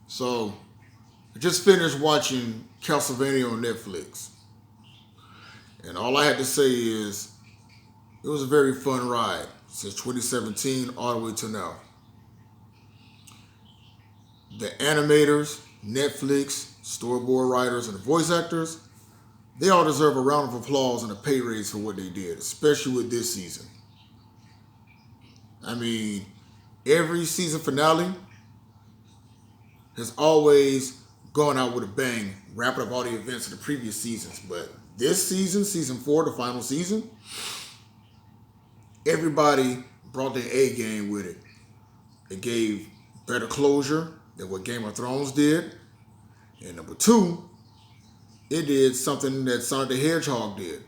So I just finished watching Castlevania on Netflix, and all I had to say is it was a very fun ride since 2017 all the way to now. The animators, Netflix, storyboard writers, and the voice actors, they all deserve a round of applause and a pay raise for what they did, especially with this season. I mean, every season finale has always gone out with a bang, wrapping up all the events of the previous seasons. But this season, season four, the final season, everybody brought their A game with it. It gave better closure than what Game of Thrones did. And number two, it did something that Sonic the Hedgehog did.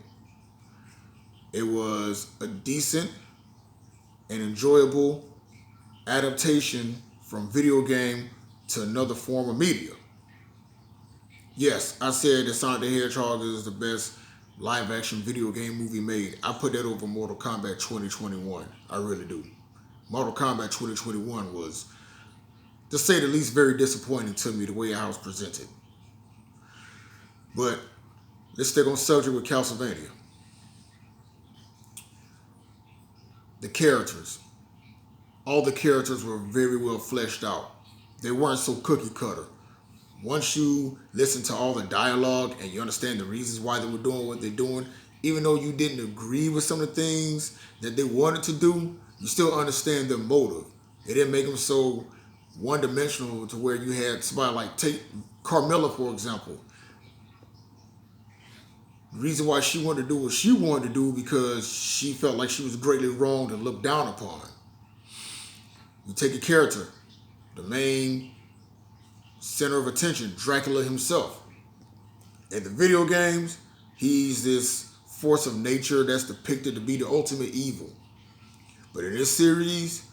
It was a decent and enjoyable adaptation from video game to another form of media. Yes, I said that Sonic the Hedgehog is the best live action video game movie made. I put that over Mortal Kombat 2021. I really do. Mortal Kombat 2021 was, to say the least, very disappointing to me the way I was presented. But let's stick on subject with Castlevania. The characters. All the characters were very well fleshed out. They weren't so cookie cutter. Once you listen to all the dialogue and you understand the reasons why they were doing what they're doing, even though you didn't agree with some of the things that they wanted to do, you still understand their motive. It didn't make them so one-dimensional to where you had somebody like, take Carmilla, for example. The reason why she wanted to do what she wanted to do because she felt like she was greatly wronged and looked down upon. You take a character, the main center of attention, Dracula himself. In the video games, he's this force of nature that's depicted to be the ultimate evil. But in this series,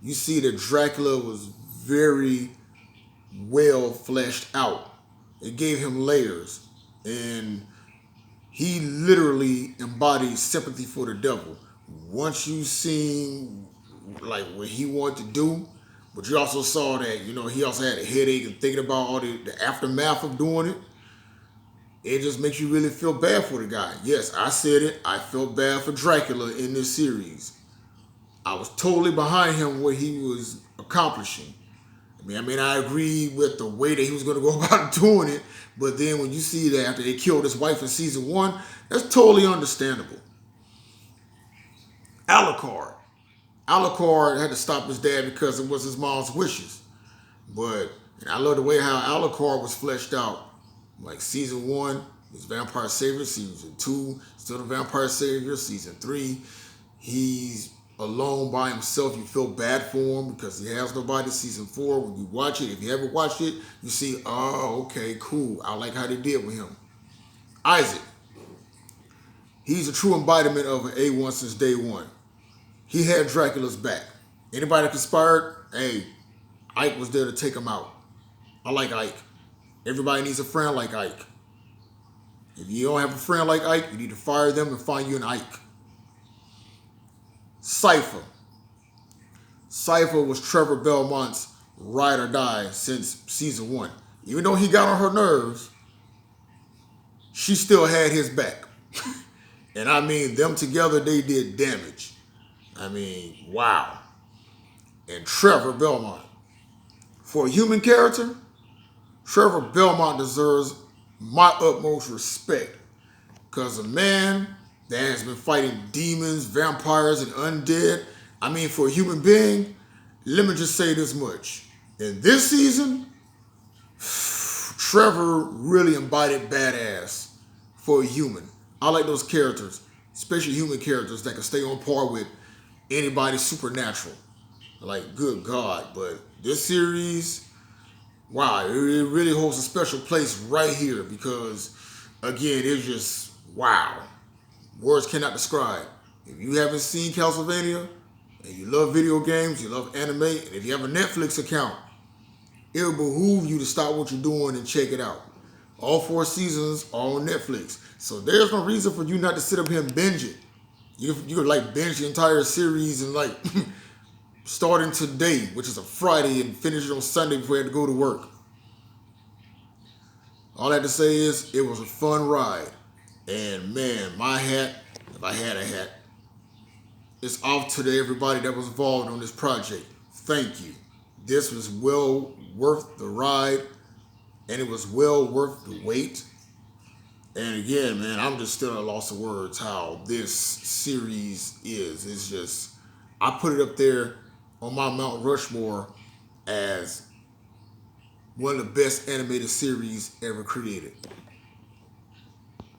you see that Dracula was very well fleshed out. It gave him layers, and he literally embodies sympathy for the devil. Once you seen like what he wanted to do, but you also saw that, he also had a headache and thinking about all the aftermath of doing it. It just makes you really feel bad for the guy. Yes, I said it. I felt bad for Dracula in this series. I was totally behind him what he was accomplishing. I agree with the way that he was going to go about doing it, but then when you see that after they killed his wife in season one, that's totally understandable. Alucard. Alucard had to stop his dad because it was his mom's wishes. But I love the way how Alucard was fleshed out. Like season one, he's Vampire Savior. Season two, still the Vampire Savior. Season three, he's alone by himself. You feel bad for him because he has nobody. Season four, when you watch it, if you ever watched it, you see, oh, okay, cool. I like how they did with him. Isaac. He's a true embodiment of an A1 since day one. He had Dracula's back. Anybody conspired? Hey, Ike was there to take him out. I like Ike. Everybody needs a friend like Ike. If you don't have a friend like Ike, you need to fire them and find you an Ike. Cypher. Cypher was Trevor Belmont's ride or die since season one. Even though he got on her nerves, she still had his back. And them together, they did damage. Wow. And Trevor Belmont. For a human character, Trevor Belmont deserves my utmost respect. Because a man that has been fighting demons, vampires, and undead, for a human being, let me just say this much. In this season, Trevor really embodied badass for a human. I like those characters, especially human characters that can stay on par with anybody supernatural. Like, good God. But this series, wow, it really holds a special place right here because, again, it's just, wow. Words cannot describe. If you haven't seen Castlevania, and you love video games, you love anime, and if you have a Netflix account, it will behoove you to stop what you're doing and check it out. All 4 seasons are on Netflix. So there's no reason for you not to sit up here and binge it. You could binge the entire series and starting today, which is a Friday, and finish it on Sunday before you have to go to work. All I have to say is it was a fun ride. And man, my hat, if I had a hat, it's off to everybody that was involved on this project. Thank you. This was well worth the ride, and it was well worth the wait. And again, man, I'm just still at a loss of words how this series is. It's just, I put it up there on my Mount Rushmore as one of the best animated series ever created.